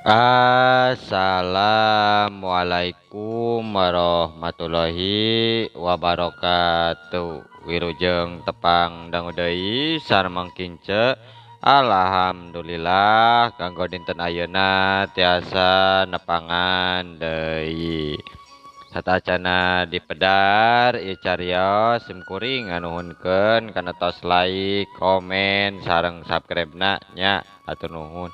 Assalamualaikum warahmatullahi wabarakatuh. Wilujeng tepang dangu deui sareng kince. Alhamdulillah kanggo dinten ayeuna tiasa nepangan deui. Satacana dipedar ieu cariyos simkuring nganuhunkeun kana tos like, komen sareng subscribe-na nya atur nuhun.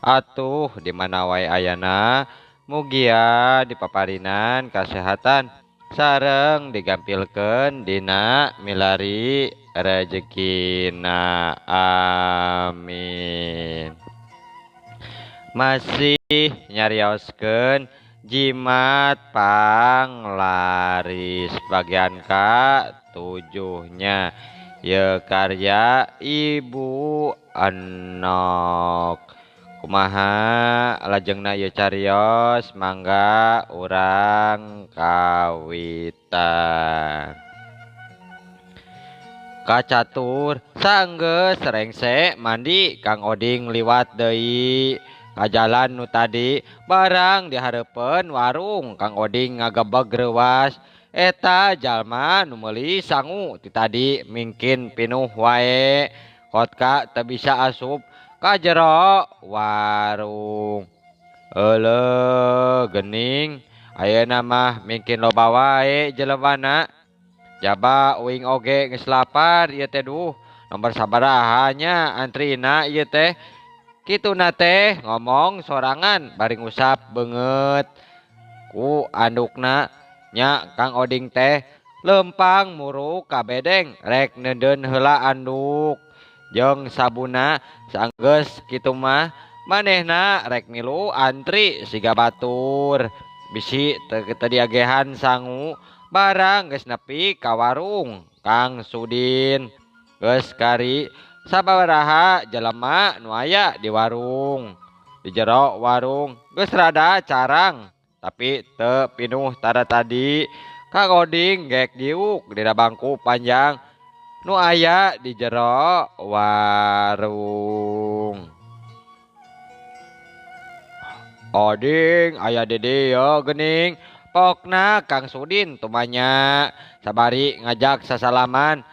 Atuh di mana wae ayana mugia dipaparinan kasehatan sareng digampilkeun dina milari rezekina amin. Masih nyarioskeun jimat panglaris bagian ka-7-nya ye karya Ibu Enok. Kumaha lajengna ieu cariyos mangga urang kawitan. Kacatur saenggeus rengse mandi Kang Oding liwat deui ka jalan nu tadi barang dihareupeun warung Kang Oding ngagebeg reuwas eta jalma nu meuli sangu ti tadi mingkin pinuh wae kotka teu bisa asup ka jero warung. Euleuh geuning ayeuna mah mingkin loba wae jelemana. Jaba uing oge geus lapar ieu teh duh. Nomor sabaraha nya antrina ieu teh. Kituna teh ngomong sorangan bari ngusap beungeut ku andukna nya Kang Oding teh lempang muruk ka bedeng rek neudeun heula anduk jeung sabuna saenggeus kitu mah manehna rek milu antri siga batur bisi teu diagehan sangu barang geus nepi ka warung Kang Sudin geus kari sababaraha jelema nu aya di warung. Di jero warung geus rada carang tapi teu pinuh tara tadi Kang Oding gek diuk dina bangku panjang nu aya di jero warung. Oding aya di dieu geuning pokna Kang Sudin tumanya sabari ngajak sasalaman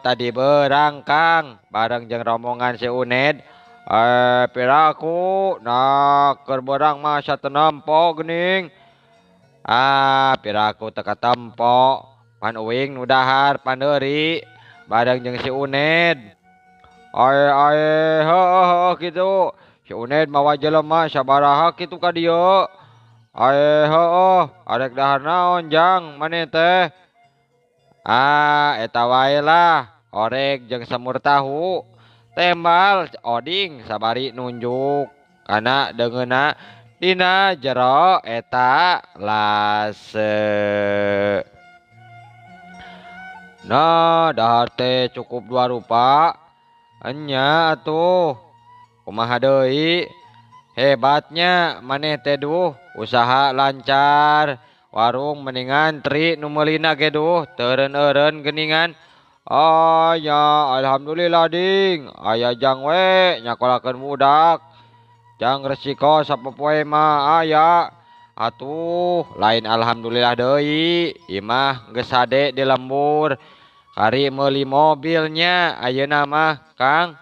tadi beurang Kang bareng jeung rombongan si Uned piraku nak keur beurang mah satempo geuning piraku teu katempo pan uing nu dahar pandeuri bareng jeung si Uned heueuh kitu si Uned mawa jelema sabaraha kitu ka dieu heueuh arek dahar naon jang maneh teh eta wae lah orek jeung semur tahu tembal Oding sabari nunjuk kana deungeuna dina jero eta lase. Nah dahar teh cukup dua rupa enya atuh kumaha deui hebatnya maneh teh duh usaha lancar warung mendingan tri nu meulina ge duh teureun-eureun geuningan aya alhamdulillah ding aya jang we nyakolakeun budak jang resiko sapopoe mah aya atuh lain alhamdulillah deui imah geus hade di lembur kari meuli mobilnya ayeuna mah Kang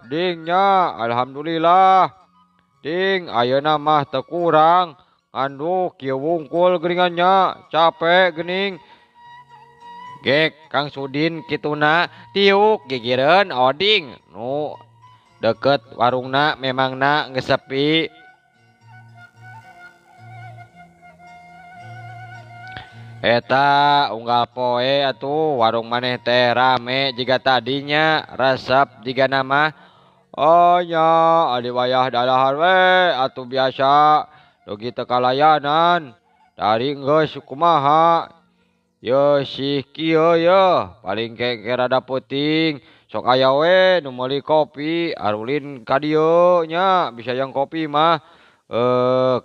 dingnya alhamdulillah ding ayeuna mah teu kurang anduk kieu wungkul geuningannya capek geuning gek Kang Sudin kituna tiuk gigireun Oding nu deket warungna memangna geus sepi. Eta unggal poe atuh warung maneh teh rame jiga tadinya resep jiga nama nya adi wayah dalahar we atuh biasa dugi teu kalayanan dari geus kumaha ye sih kieu ye paling ke rada peuting sok aya we nu meuli kopi arulin ka dieu nya bisa yang kopi mah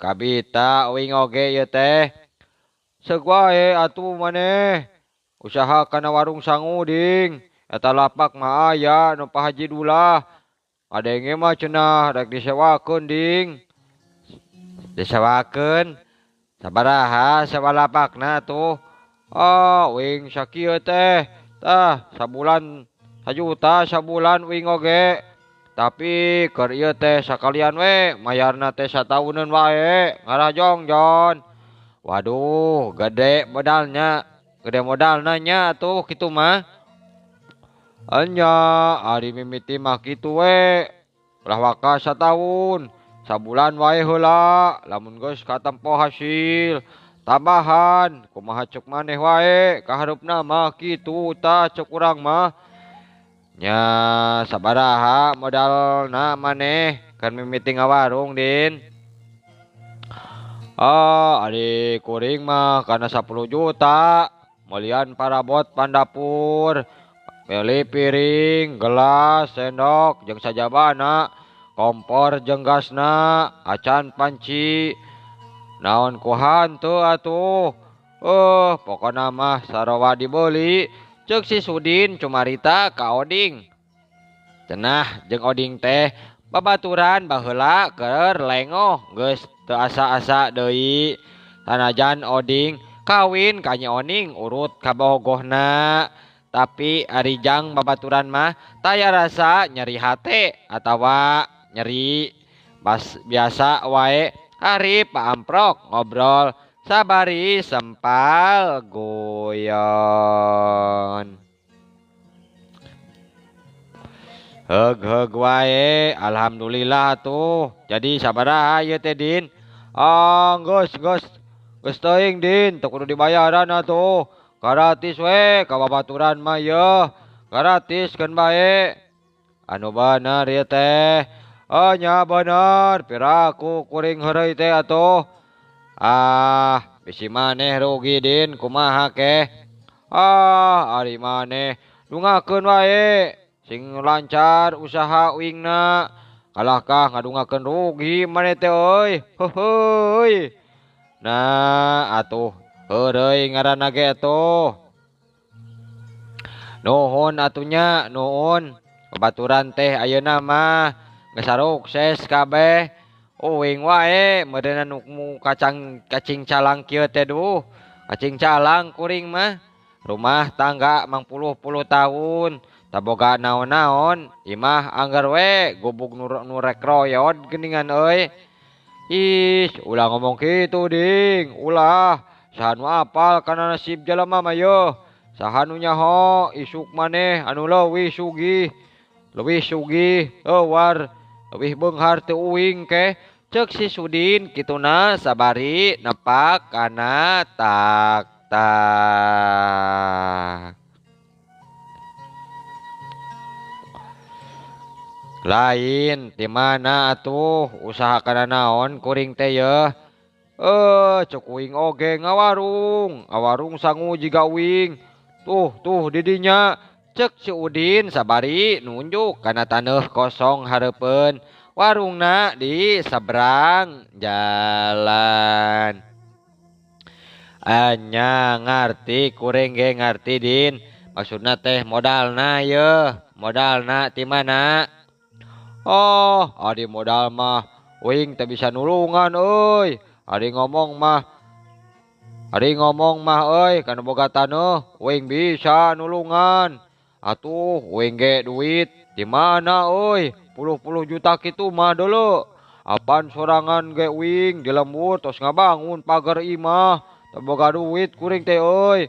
kabita uing oge ye teh seug wae atuh maneh usaha kana warung sangu ding eta lapak mah aya nu pahaji dulah Adenge mah cenah rek disewakeun ding. Disewakeun sabaraha sawalapakna tuh? Oh, wing sakieu teh. Tah, sabulan 1 juta sabulan wing oge. Tapi keur ieu teh sakalian we, mayarna teh satauneun wae. Ngarah jongjon. Waduh, gede modalnya. Gede modalna nya tuh kitu mah. Anya, ari mimiti mah kitu we. Ulah waka satahun. Sabulan wae heula, lamun geus katempo hasil. Tambahan, kumaha cuk maneh wae, kaharupna mah kitu tah cuk urang mah. Nya sabaraha modalna maneh kan mimiti ngawarung din. Ari kuring mah kana 10 juta. Malian parabot pandapur, beli piring, gelas, sendok, jeung sajabana, kompor jeung gasna, acan panci, naon kuhan teu atuh. Pokona mah sarowa dibeli, ceuk si Sudin cumarita ka Oding. Cenah jeung Oding teh babaturan baheula keur lengoh geus teu asa-asa deui. Sanajan Oding kawin ka Nyi Oning urut ka bogohna. Tapi ari jang babaturan mah taya rasa nyeri hate atawa nyeri biasa wae hari paamprok ngobrol sabari sempal guyon. Heug wae alhamdulillah tuh. Jadi sabaraha ieu teh Din? Geus teuing Din, teu kudu dibayaran atuh. Gratis we ka babaturan mah yeuh. Gratis kan bae. Anu bener ieu teh. Nya bener, piraku kuring heureuy teh atuh. Bisi maneh rugi Din, kumaha keh? Ari maneh dungakeun wae. Sing lancar usaha uingna. Kalahkah ngadungakeun rugi maneh teh euy. Heuheuy. Nah, atuh heureuy ngaranna ge atuh. Nuhun atunya, nuhun. Babaturan teh ayeuna mah geus sarukses kabeh. Uing wae meureunna nu kacing calang kieu teh duh. Kacing calang kuring mah. Rumah tangga mang puluh tahun. Taboga naon-naon, imah anggar we gubuk nu rek royod geuningan euy. Ulah ngomong kitu ding, ulah. Saha nu apal kana nasib jalema mah yeuh. Saha nu nyaho isuk maneh anu leuwih sugih. Leuwih sugih, war leuwih beunghar teu uing keh. Ceuk si Sudin kituna sabari nepak kana tak. Lain di mana atuh usaha kana naon kuring teh yeuh. Cuk uing oge ngawarung sangu jiga uing. Tuh didinya cek si Udin sabari nunjuk kana taneuh kosong hareupeun warungna di sabrang jalan. Anya ngarti kuring ge ngarti Din. Maksudna teh modalna yeuh. Modalna ti mana? Ari modal mah uing teu bisa nulungan euy. Ari ngomong mah euy kana boga taneuh uing bisa nulungan. Atuh uing ge duit di mana euy? Puluh juta kitu mah deuleu. Apan sorangan ge uing di lembur tos ngabangun pagar imah. Teu boga duit kuring teh euy.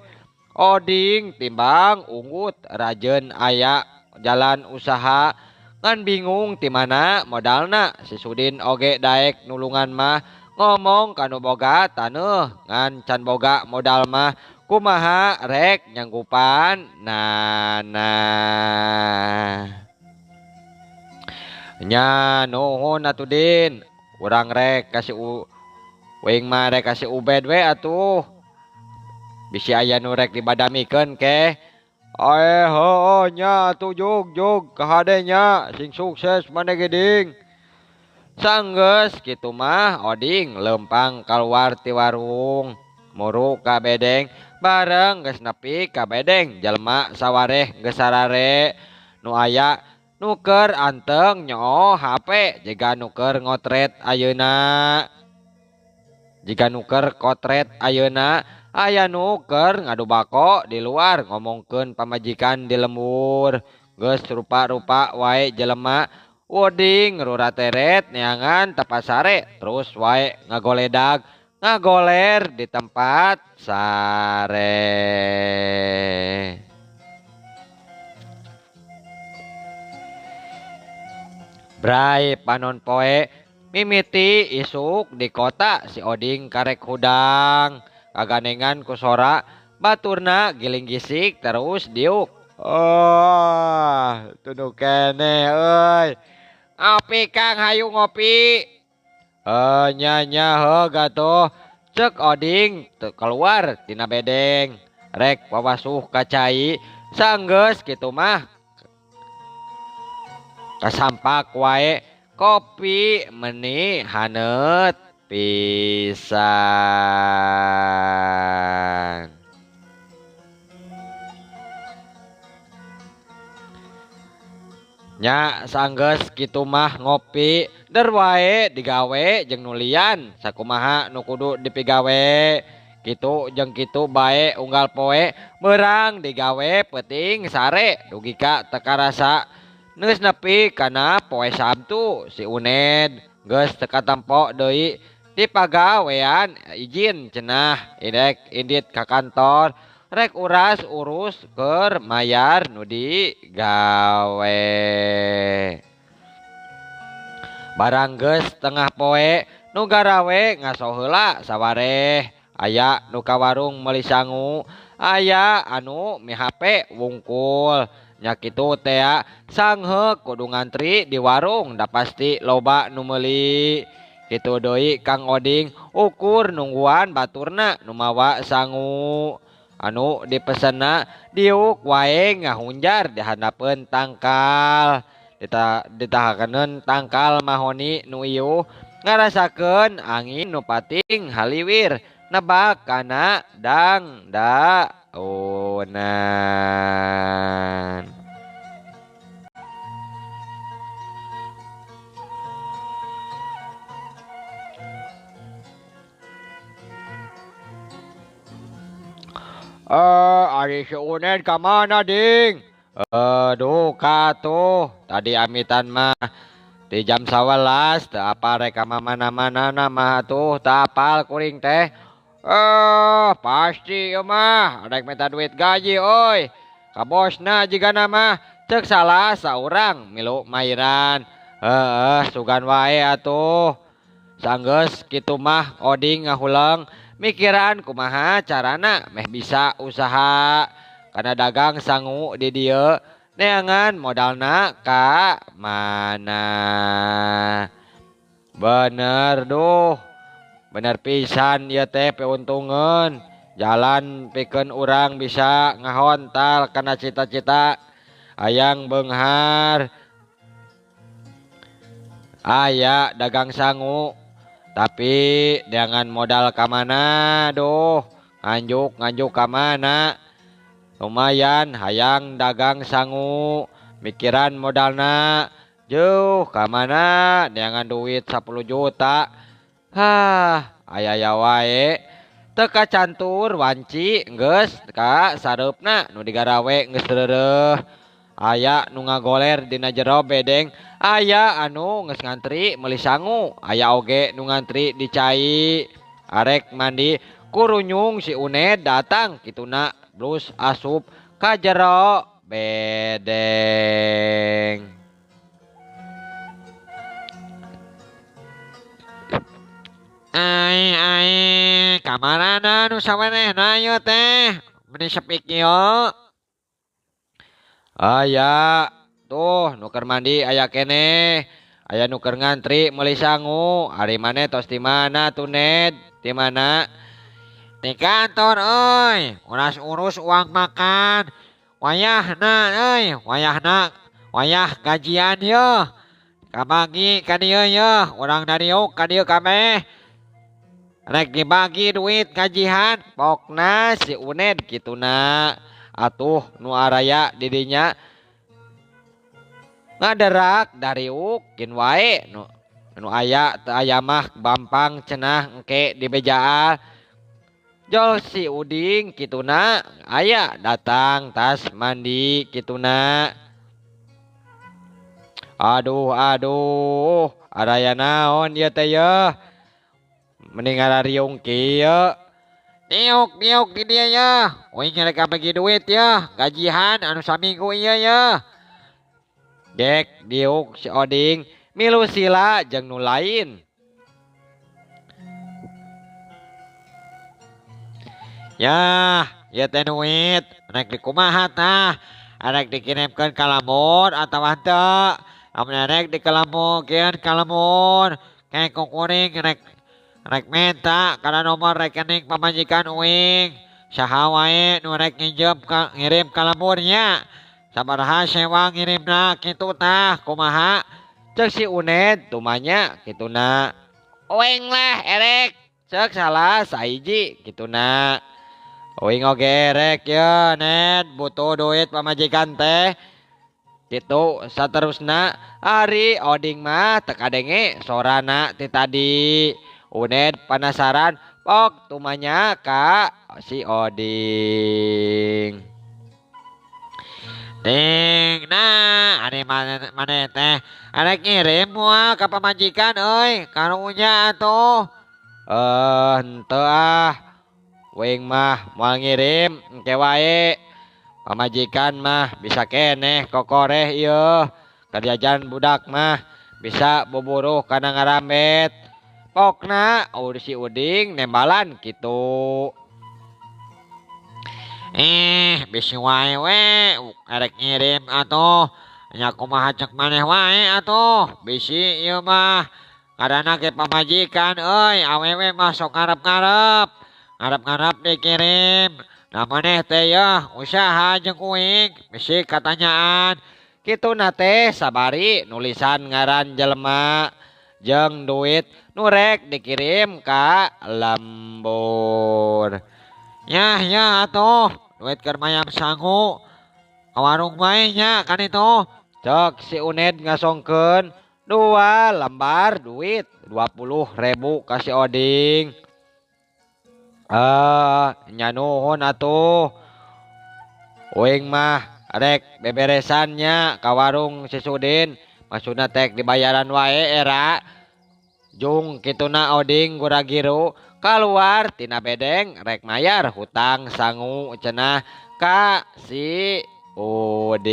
Oding timbang unggut rajeun aya jalan usaha ngan bingung ti mana modalna. Si Sudin oge daek nulungan mah ngomong kanu boga taneuh ngan can boga modal mah kumaha rek nyanggupan nya nuhun atuh Din. Urang rek kasih uing mah rek kasih ubed we atuh. Bisi aya nu rek dibadamikeun keh. Nya atuh jug kahadenya sing sukses maneh ge Ding. Sanggeus kitu mah Oding leumpang kaluar ti warung muruk ka bedeng bareng geus nepi ka bedeng jelema sawareh geus sarare nu aya nuker anteng nyoo HP jika nuker ngotret ayeuna. Jika nuker kotret ayeuna aya nuker ngadu bako di luar ngomongkeun pamajikan di lembur. Geus rupa-rupa wae jelema woding rurateret neangan tapasare terus wae ngagoledag ngagoler di tempat sare. Bray panon poe mimiti isuk di kota si Oding karek hudang kaganengan ku sora baturna giling gisik terus diuk. Oh, tuduh kene euy. Ngopi Kang hayu ngopi. Nya gatuh. Cek Oding teu keluar tina bedeng. Rek wawasuh ka cai sanggeus kitu mah. Kasampak wae kopi meni haneut pisan. Nya sanggeus kitu mah ngopi der wae digawe jeung nulian sakumaha nu kudu dipigawe kitu jeung kitu bae unggal poe meurang digawe peuting sare dugi ka teu karasa neus nepi kana poe Sabtu si Uned geus teu katempo deui di pagawean izin cenah indek indit ka kantor rek uras urus keur mayar nu digawe. Barang geus tengah poe nu garawe ngaso heula sawareh aya nu ka warung meuli sangu aya anu mi HP wungkul nya kitu teh sangheuk kudu ngantri di warung da pasti loba nu meuli. Kitu deui Kang Oding ukur nungguan baturna nu mawa sangu. Anu dipesenna diuk wae ngahunjar di handapeun tangkal ditahakeun tangkal mahoni nu ieuh ngarasakeun angin nu pating haliwir nebak kana dangdaunan. Ari si Uned ka mana ding? Aduh katuh tadi amitan mah di jam 11 teu apal rek ka mana-mana mah tuh teu apal kuring teh. Pasti ieu mah rek minta duit gaji euy. Ka bosna jigana mah ceuk salah saurang milu mairan. Sugan wae atuh. Sanggeus kitu mah Oding ngahuleng mikiran kumaha carana meh bisa usaha kana dagang sangu di dieu neangan modalna ka mana. Bener duh bener pisan ieu teh peuntungeun jalan pikeun urang bisa ngahontal kana cita-cita hayang beunghar aya dagang sangu tapi dengan modal ka mana duh nganjuk ka mana lumayan hayang dagang sangu mikiran modalna jauh ka mana dengan duit 10 juta aya wae teu kacantur wanci geus ka sareupna nu digarawe geus reureuh aya nu ngagoler dina jero bedeng aya anu geus ngantri meuli sangu aya oge nu ngantri di cai arek mandi kurunyung si Uned datang kituna blus asup ka jero bedeng. Ai kamarana nu sawenehna ieu teh meni sepik ieu. Aya tuh nuker mandi aya kene aya nuker ngantri meuli sangu ari maneh tos di mana tuh Ned di mana di kantor euy uras urus uang makan wayahna euy wayah gajian yeuh kabagi ka dieu yeuh urang dariuk ka dieu kabeh rek dibagi duit gajihan pokna si Uned kituna atuh nu araya didinya ngaderak dariuk kin wae nu aya teu aya mah bampang cenah engke di bejaan. Jol si uding kituna aya datang tas mandi kituna. Aduh araya naon ieu teh yeuh mending ngariung kieu. Niuk di dia ya. Uing rek bagi duit ya. Gajian anu saminggu ieu ya. Dek diuk si Oding milu sila jeung nu lain. Ya, ieu teh duit rek dikumaha tah. Rek dikirimkeun ka lamun atawa henteu. Lamun rek dikelempukeun ka lamun kayak kukuring rek minta kana nomor rekening pamajikan uing. Saha wae nu rek ngirim ka lamunnya. Sabaraha sewa ngirimna kitu tah kumaha? Cek si Uned tumanya kituna. Uing lah erek cek salah saiji kituna. Uing oge erek ya Ned butuh duit pamajikan teh. Kitu saterusna ari Oding mah teu kadenge sorana ti tadi. Uned penasaran pok tumanya ka si Oding. Ding nah ari maneh teh arek ngirim moal ka pamajikan euy karunya atuh. Henteu Wing mah moal ngirim engke wae. Pamajikan mah bisa keneh kokoreh ieu. Kerjaan budak mah bisa buburuh kana ngarambet. Pokna si Uding nembalan gitu. Bisi wae arek ngirim atuh. Nya kumaha cek maneh wae atuh. Bisi ieu mah karana ge pamajikan euy awewe mah sok ngarep-ngarep. Ngarep-ngarep dikirim. Nah maneh teh ya usaha jeung uing bisi katanyaan. Kituna teh sabari nulisan ngaran jelema jeung duit nu rek dikirim ka lembur. Ya atuh duit keur mayam sangu ka warung bae nya kan itu. Cek si Uned ngasongkeun 2 lembar duit 20.000 ka si Oding. Nya nuhun atuh. Uing mah rek beberesannya ka warung si Sudin. Maksudna tek dibayaran wae era. Jung kituna Oding gura-giru keluar tina bedeng rek mayar hutang sangu cenah ka si Udin.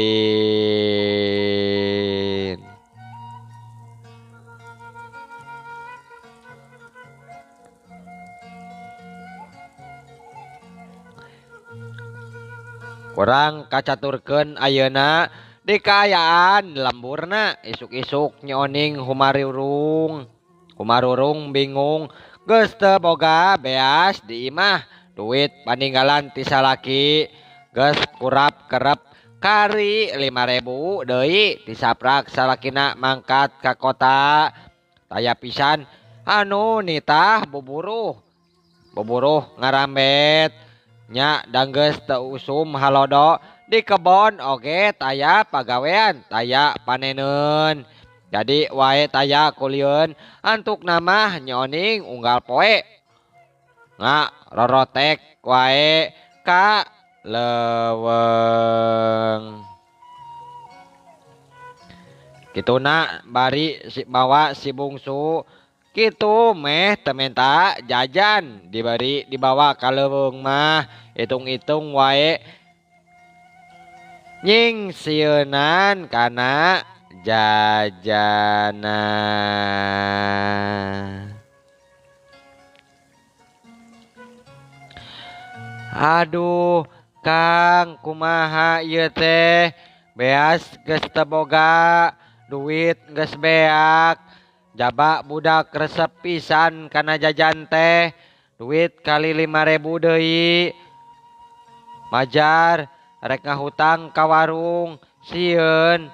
Kurang kacaturkeun ayeuna di kaayaan lemburna isuk-isuk nyoning humarurung bingung geus teu boga beas di imah duit paninggalan ti salaki geus kurap kerep kari 5.000 deui disaprak salakina mangkat ka kota. Taya pisan anu nitah buburuh ngarambet nya danggeus teu usum halodo di kebon oge taya pagawean taya paneneun. Jadi wae taya kulieun antuk nama nyoning unggal poe rorotek wae ka leweng. Kituna bari bawa si bungsu kitu meh teu menta jajan dibari dibawa ka leuweung mah hitung-hitung wae nyingsieunan kana jajana. Aduh Kang kumaha ieu teh beas geus teu boga duit geus beak jaba budak resep pisan kana jajan teh duit kali 5.000 deui majar rek ngahutang ka warung sieun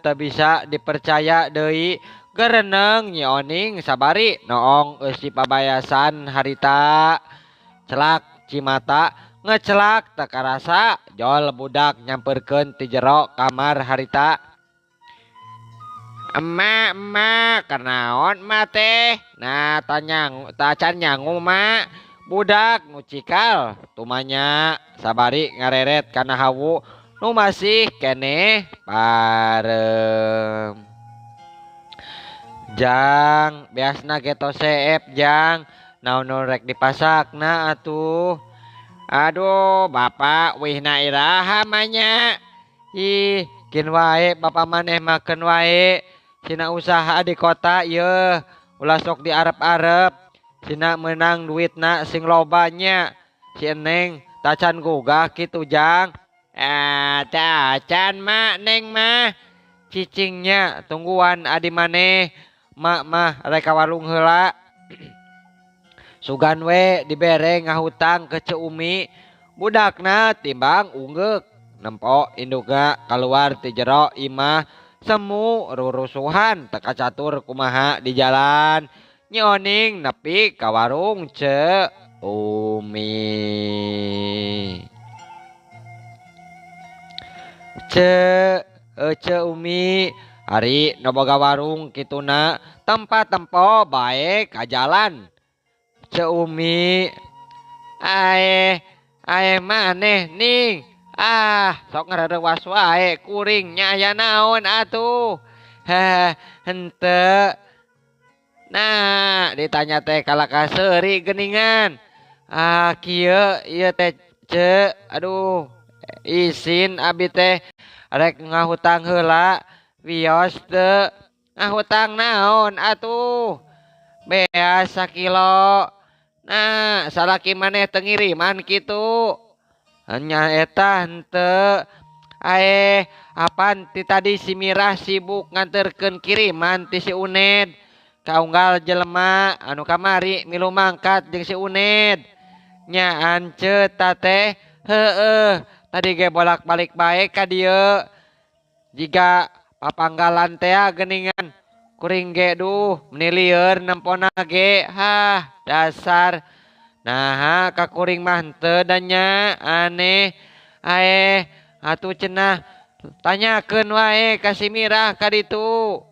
teu bisa dipercaya deui gereneng Nyi Oning sabari noong eusi pabayasan harita celak Cimata ngecelak teu karasa jol budak nyamperkeun ti jero kamar harita. Emak kernaon emak teh nah tacan nyangu mak budak nu cikal tumanya sabari ngareret kana hawu nu masih keneh parem jang beasna geto seep jang naon rek dipasakna atuh aduh bapak wihna iraha manya ih kin wae bapak maneh makan wae cina usaha di kota ye ulah sok di arep-arep cina menang duitna sing lobanya si eneng tacan gugah kitu jang tacan mak neng mah cicingnya tungguan adi maneh mak mah reka warung heula sugan we dibere ngahutang ke Ceumi budakna timbang ungeuk nempo induga keluar ti jero imah semu rurusuhan teka catur kumaha di jalan nyoning nepi ka warung Ceumi Ceumi hari noboga warung kituna tempat tempo baik ka jalan Ceumi ae maneh ning sok ngarerewas wae kuringnya aya naon atuh henteu nah ditanya teh kalaka seuri geuningan kieu ieu teh aduh izin abi teh rek ngahutang heula wios teu ngahutang naon atuh beas sakilo nah salaki maneh teu ngiriman kitu hanya eta henteu apan ti tadi si Mirah sibuk nganterkeun kiriman ti si Uned kaunggal jelema anu kamari milu mangkat jeung si Uned nya anceu teh heueuh tadi ge bolak-balik bae ka dieu jiga papanggalan teh geuningan kuring ge duh meni lieur nempona ge dasar nah ka kuring mah henteu danya aneh atuh cenah tanyakeun wae ka si Mirah ka ditu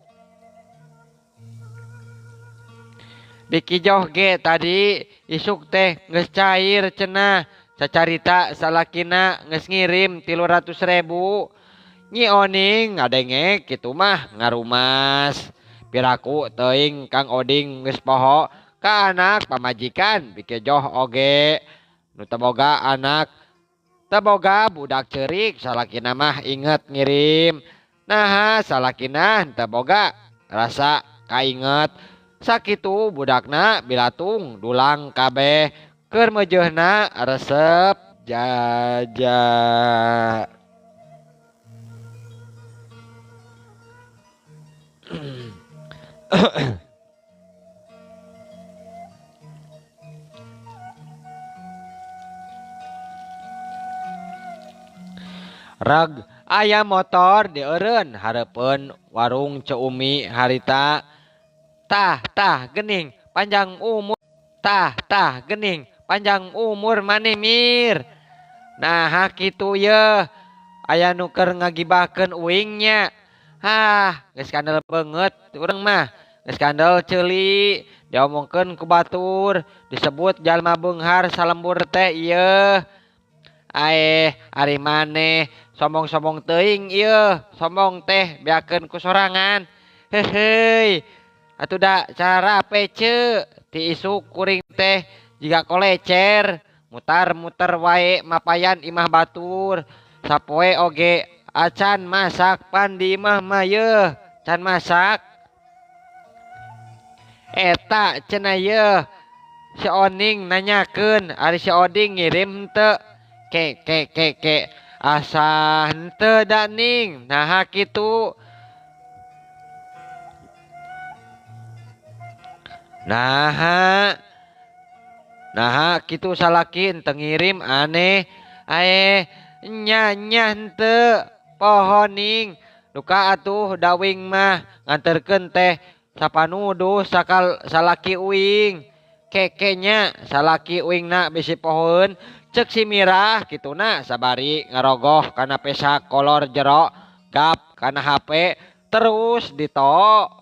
dikijoh ge tadi isuk teh geus cair cenah sacarita salakina geus ngirim 300.000 Nyi Oning ngadenge kitu mah ngarumas piraku teuing Kang Oding geus poho ka anak pamajikan bikejoh oge nu teu boga anak teu boga budak ceurik salakina mah inget ngirim nah salakina teu boga rasa kainget sakitu budakna bilatung dulang kabeh keur meujeuhna resep jaja rag aya motor dieureun hareupeun warung Ceumi harita tah geuning panjang umur geuning panjang umur maneh Mir nah kitu ye aya nu keur ngagibahkeun uingnya geus kandel beungeut urang mah geus kandel ceuli diomongkeun ku batur disebut jalma beunghar salembur teh ieu ari maneh sombong-sombong teuing ieu sombong teh beakeun ku sorangan heuheuy atuh da cara pece ti isuk kuring teh jiga kolecer mutar-muter wae mapayan imah batur sapoe oge acan masak pan di imah mah yeuh can masak eta cenah yeuh si Oning nanyakeun ari si Oding ngirim henteu ke asa henteu da ning nah kitu nah kitu salaki henteu ngirim aneh nya henteu poho ning duka atuh dawing mah nganterkeun teh sapanuduh sakal salaki uing kekenya salaki uingna bisi pohoeun cek si Mirah kituna sabari ngarogoh kana pesa kolor jero gap kana HP terus ditowelan.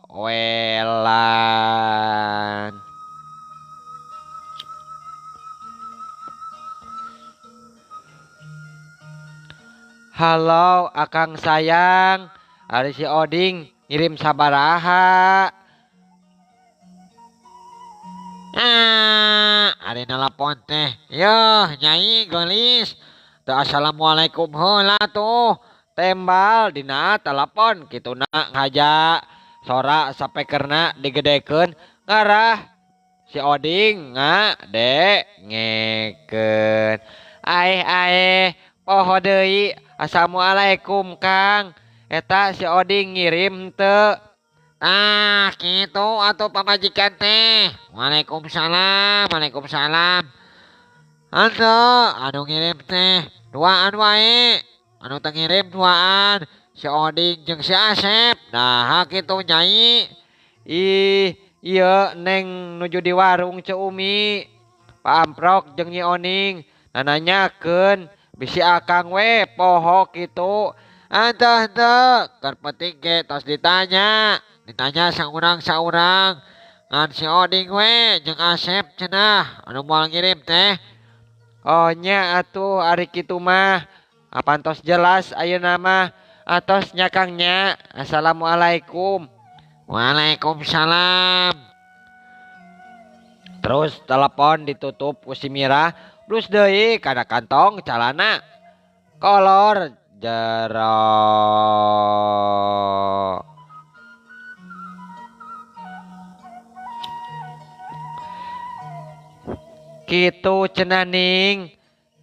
Halo akang sayang, ari si Oding ngirim sabaraha. Ari nelpon teh. Yoh, Nyai gelis. Teu assalamualaikum heula tuh. Tembal dina telepon kituna ngaja. Sora sapekerna digedekeun ngarah si Oding ngadengkeun. Aeh poho deui. Assalamualaikum Kang. Eta si Oding ngirim teu. Gitu atuh pamajikan teh. Waalaikumsalam, waalaikumsalam. Anu ngirim teh duaan wae. Anu teu ngirim duaan si Oding jeung si Asep. Nah, kitu Nyai. Ieu Neng nuju di warung Ceumi. Pak Amprok jeung Nyi Oning nanyakeun bisi akang we poho kitu. Henteu keur penting ge tos ditanya saurang ngan si Oding we jeung Asep cenah anu moal ngirim teh. Oh nya atuh ari kitu mah apantos jelas ayeuna mah atos nya Kang nya. Assalamualaikum. Waalaikumsalam. Terus telepon ditutup ku si Mira, blus deui kana kantong calana kolor jero. Kitu cenah Ning.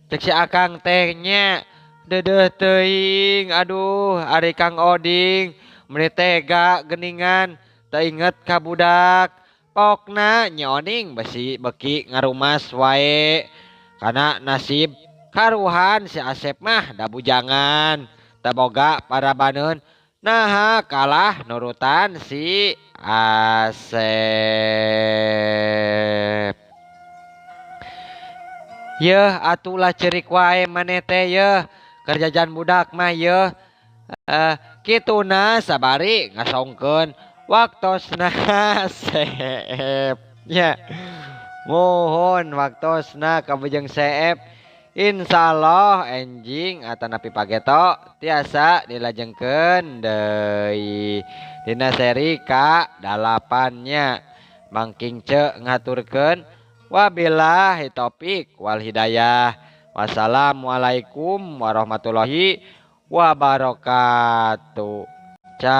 Cek si akang teh nya dedeh teuing. Aduh ari Kang Oding meni tega geningan teu inget ka budak. Pokna Nyi Oning beki ngarumas wae. Kana nasib karuhan si Asep mah da bujangan, teu boga parabaneun. Nah kalah nurutan si Asep. Yeuh atulah cerik wae maneh teh yeuh. Kerjajan budak mah yeuh. Kituna sabari ngasongkeun waktosna Sep. Ya. Mohon waktosna ka Bujang Sep. Insyaallah enjing atanapi pageto tiasa dilajengkeun deui. Dina seri ka-8 nya. Mangking Ceu ngaturkeun wabillahi taufik wal hidayah. Wassalamualaikum warahmatullahi wabarakatuh. Cah.